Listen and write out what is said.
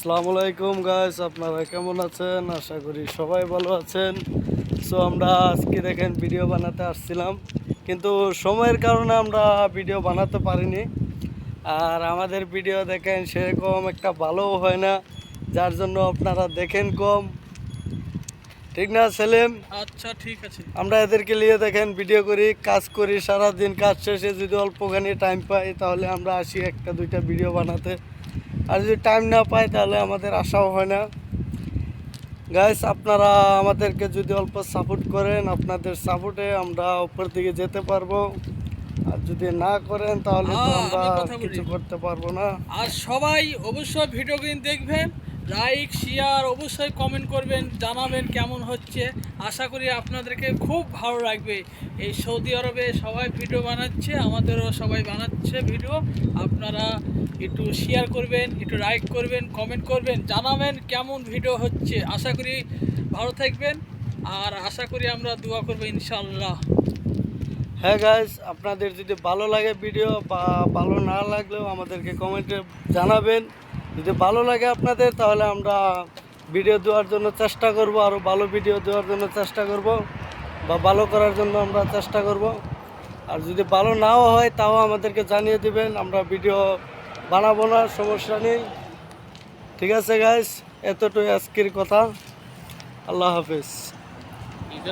আসসালামু আলাইকুম গাইস, আপনারা কেমন আছেন? আশা করি সবাই ভালো আছেন। সো আমরা আজকে দেখেন ভিডিও বানাতে আসছিলাম, কিন্তু সময়ের কারণে আমরা ভিডিও বানাতে পারিনি। আর আমাদের ভিডিও দেখেন সেরকম একটা ভালোও হয় না, যার জন্য আপনারা দেখেন কম। ঠিক না সেলিম? আচ্ছা, ঠিক আছে। আমরা এদেরকে নিয়ে দেখেন ভিডিও করি, কাজ করি সারাদিন। কাজ শেষে যদি অল্পখানি টাইম পাই তাহলে আমরা আসি একটা দুইটা ভিডিও বানাতে। আর যদি টাইম না পাই তাহলে আমাদের আশাও হয় না। গাইস, আপনারা আমাদেরকে যদি অল্প সাপোর্ট করেন, আপনাদের সাপোর্টে আমরা উপর দিকে যেতে পারবো। আর যদি না করেন তাহলে তো আমরা আমি কথা বলি। কিছু করতে পারবো না। আর সবাই অবশ্যই ভিডিও দেখবেন, লাইক শেয়ার অবশ্যই কমেন্ট করবেন, জানাবেন কেমন হচ্ছে। আশা করি আপনাদেরকে খুব ভালো লাগবে। এই সৌদি আরবে সবাই ভিডিও বানাচ্ছে, আমাদেরও সবাই বানাচ্ছে ভিডিও। আপনারা একটু শেয়ার করবেন, একটু লাইক করবেন, কমেন্ট করবেন, জানাবেন কেমন ভিডিও হচ্ছে। আশা করি ভালো থাকবেন, আর আশা করি আমরা দোয়া করবো ইনশাআল্লাহ। হ্যাঁ গাইস, আপনাদের যদি ভালো লাগে ভিডিও বা ভালো না লাগলেও আমাদেরকে কমেন্টে জানাবেন। যদি ভালো লাগে আপনাদের তাহলে আমরা ভিডিও দেওয়ার জন্য চেষ্টা করব, আরও ভালো ভিডিও দেওয়ার জন্য চেষ্টা করব, বা ভালো করার জন্য আমরা চেষ্টা করব। আর যদি ভালো নাও হয় তাও আমাদেরকে জানিয়ে দিবেন, আমরা ভিডিও বানাবো না, সমস্যা নেই। ঠিক আছে গাইস, এতটুকু আজকের কথা। আল্লাহ হাফেজ।